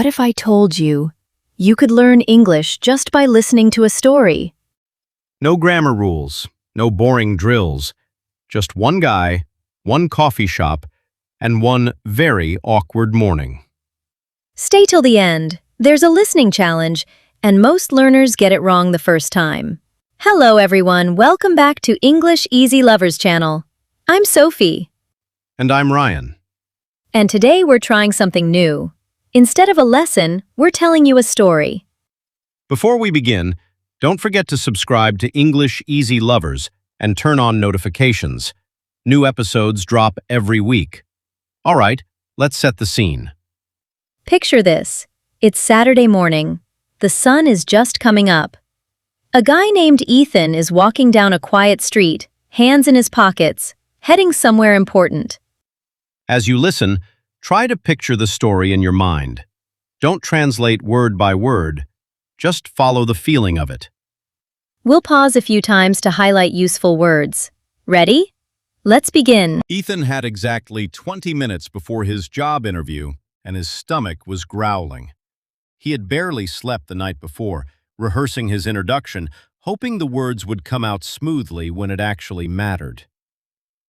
What if I told you you could learn English just by listening to a story? No grammar rules, no boring drills. Just one guy, one coffee shop, and one very awkward morning. Stay till the end. There's a listening challenge, and most learners get it wrong the first time. Hello, everyone. Welcome back to English Easy Lovers channel. I'm Sophie, And I'm Ryan. and today we're trying something new. Instead of a lesson, we're telling you a story. Before we begin, don't forget to subscribe to English Easy Lovers and turn on notifications. New episodes drop every week. All right, let's set the scene. Picture this. It's Saturday morning. The sun is just coming up. A guy named Ethan is walking down a quiet street, hands in his pockets, heading somewhere important. As you listen, try to picture the story in your mind. Don't translate word by word. Just follow the feeling of it. We'll pause a few times to highlight useful words. Ready? Let's begin. Ethan had exactly 20 minutes before his job interview, and his stomach was growling. He had barely slept the night before, rehearsing his introduction, hoping the words would come out smoothly when it actually mattered.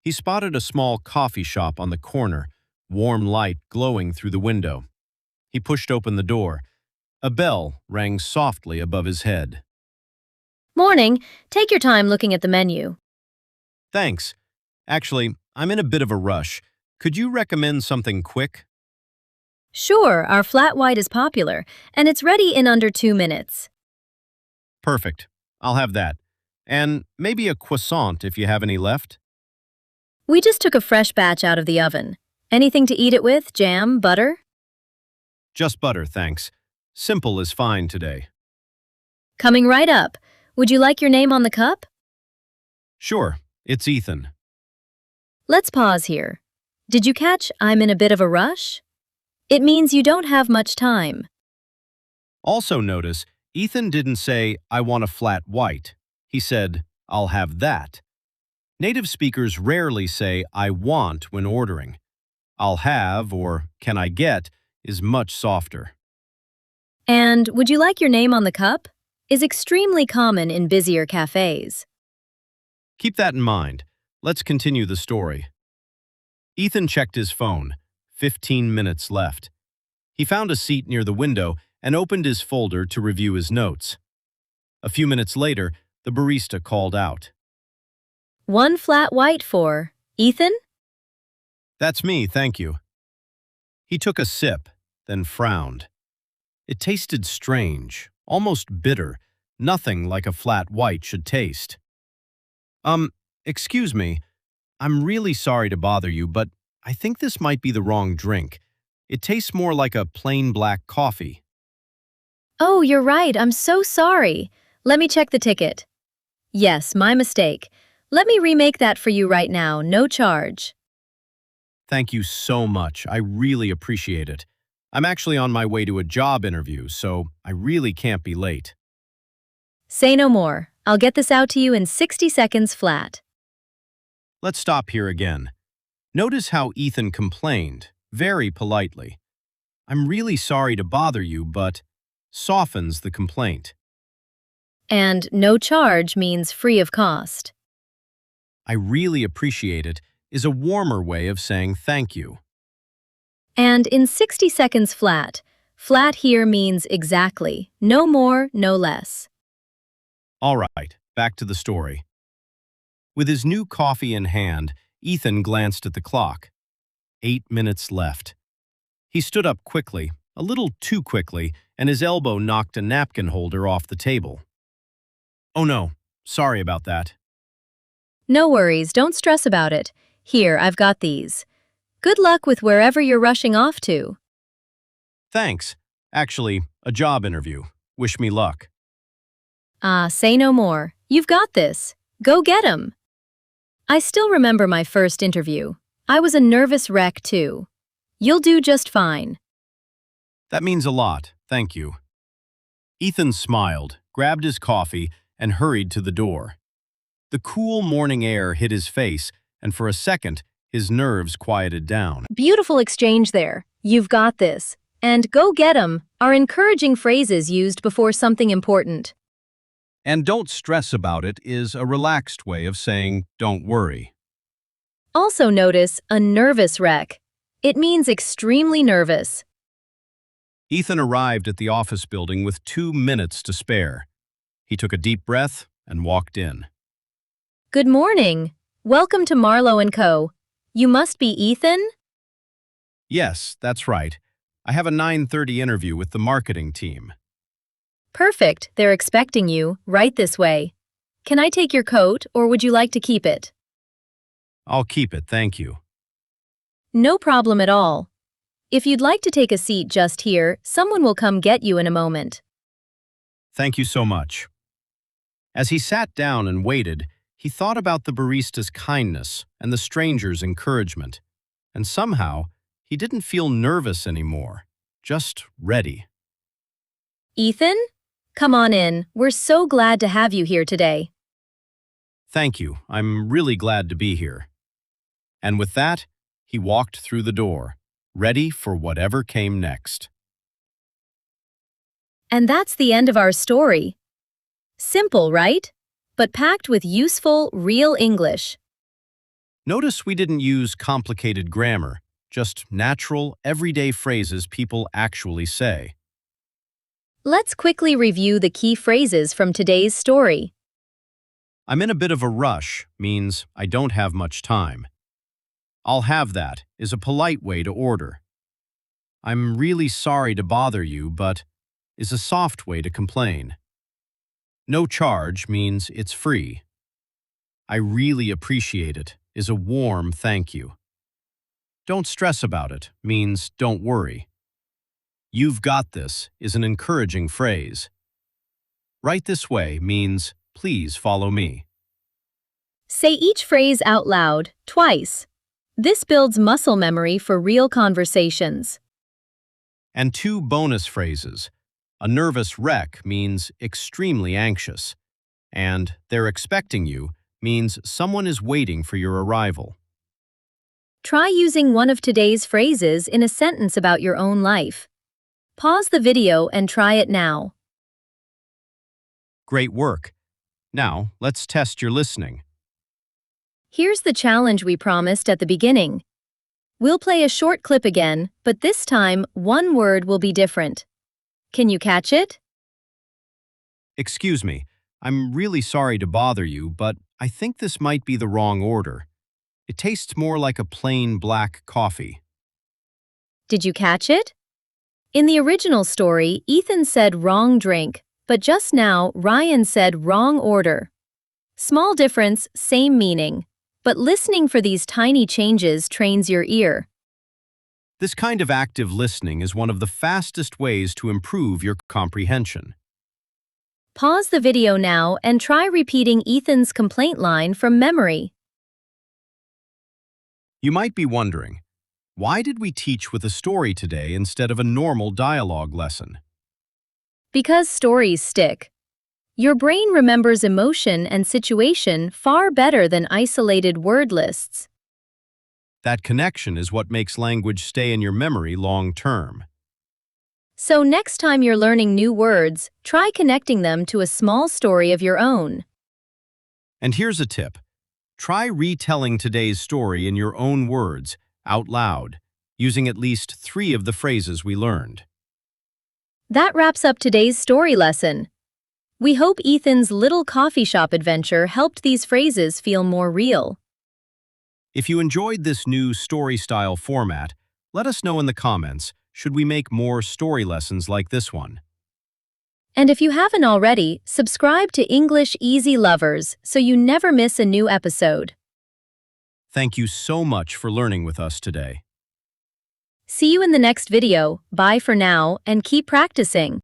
He spotted a small coffee shop on the corner, warm light glowing through the window. He pushed open the door. A bell rang softly above his head. Morning. Take your time looking at the menu. Thanks. Actually, I'm in a bit of a rush. Could you recommend something quick? Sure, our flat white is popular, and it's ready in under 2 minutes. Perfect. I'll have that. And maybe a croissant if you have any left. We just took a fresh batch out of the oven. Anything to eat it with? Jam, butter? Just butter, thanks. Simple is fine today. Coming right up. Would you like your name on the cup? Sure, it's Ethan. Let's pause here. Did you catch I'm in a bit of a rush? It means you don't have much time. Also notice, Ethan didn't say, I want a flat white. He said, I'll have that. Native speakers rarely say, I want when ordering. I'll have or can I get is much softer. And would you like your name on the cup? Is extremely common in busier cafes. Keep that in mind. Let's continue the story. Ethan checked his phone. 15 minutes left. He found a seat near the window and opened his folder to review his notes. A few minutes later, the barista called out. One flat white for Ethan? That's me, thank you. He took a sip, then frowned. It tasted strange, almost bitter, nothing like a flat white should taste. Excuse me, I'm really sorry to bother you, but I think this might be the wrong drink. It tastes more like a plain black coffee. Oh, you're right. I'm so sorry. Let me check the ticket. Yes, my mistake. Let me remake that for you right now, no charge. Thank you so much. I really appreciate it. I'm actually on my way to a job interview, so I really can't be late. Say no more. I'll get this out to you in 60 seconds flat. Let's stop here again. Notice how Ethan complained, very politely. I'm really sorry to bother you, but softens the complaint. And no charge means free of cost. I really appreciate it is a warmer way of saying thank you. And in 60 seconds flat, flat here means exactly, no more, no less. All right, back to the story. With his new coffee in hand, Ethan glanced at the clock. 8 minutes left. He stood up quickly, a little too quickly, and his elbow knocked a napkin holder off the table. Oh no, sorry about that. No worries, don't stress about it. Here, I've got these. Good luck with wherever you're rushing off to. Thanks. Actually, a job interview. Wish me luck. Say no more. You've got this. Go get 'em. I still remember my first interview. I was a nervous wreck, too. You'll do just fine. That means a lot, thank you. Ethan smiled, grabbed his coffee, and hurried to the door. The cool morning air hit his face, and for a second, his nerves quieted down. Beautiful exchange there. You've got this. and "go get 'em" are encouraging phrases used before something important. And "don't stress about it" is a relaxed way of saying "don't worry." Also notice a nervous wreck. It means extremely nervous. Ethan arrived at the office building with 2 minutes to spare. He took a deep breath and walked in. Good morning. Welcome to Marlowe & Co. You must be Ethan? Yes, that's right. I have a 9:30 interview with the marketing team. Perfect. They're expecting you, right this way. Can I take your coat, or would you like to keep it? I'll keep it, thank you. No problem at all. If you'd like to take a seat just here, someone will come get you in a moment. Thank you so much. As he sat down and waited, he thought about the barista's kindness and the stranger's encouragement. And somehow, he didn't feel nervous anymore, just ready. Ethan? Come on in. We're so glad to have you here today. Thank you, I'm really glad to be here. And with that, he walked through the door, ready for whatever came next. And that's the end of our story. Simple, right? But packed with useful, real English. Notice we didn't use complicated grammar, just natural, everyday phrases people actually say. Let's quickly review the key phrases from today's story. I'm in a bit of a rush means I don't have much time. I'll have that is a polite way to order. I'm really sorry to bother you, but is a soft way to complain. No charge means it's free. I really appreciate it is a warm thank you. Don't stress about it means don't worry. You've got this is an encouraging phrase. Right this way means please follow me. Say each phrase out loud, twice. This builds muscle memory for real conversations. And 2 bonus phrases. A nervous wreck means extremely anxious, and they're expecting you means someone is waiting for your arrival. Try using one of today's phrases in a sentence about your own life. Pause the video and try it now. Great work. Now, let's test your listening. Here's the challenge we promised at the beginning. We'll play a short clip again, but this time, one word will be different. Can you catch it? Excuse me, I'm really sorry to bother you, but I think this might be the wrong order. It tastes more like a plain black coffee. Did you catch it? In the original story, Ethan said wrong drink, but just now, Ryan said wrong order. Small difference, same meaning. But listening for these tiny changes trains your ear. This kind of active listening is one of the fastest ways to improve your comprehension. Pause the video now and try repeating Ethan's complaint line from memory. You might be wondering, why did we teach with a story today instead of a normal dialogue lesson? Because stories stick. Your brain remembers emotion and situation far better than isolated word lists. That connection is what makes language stay in your memory long term. So next time you're learning new words, try connecting them to a small story of your own. And here's a tip. Try retelling today's story in your own words, out loud, using at least 3 of the phrases we learned. That wraps up today's story lesson. We hope Ethan's little coffee shop adventure helped these phrases feel more real. If you enjoyed this new story-style format, let us know in the comments, should we make more story lessons like this one? And if you haven't already, subscribe to English Easy Lovers so you never miss a new episode. Thank you so much for learning with us today. See you in the next video. Bye for now and keep practicing.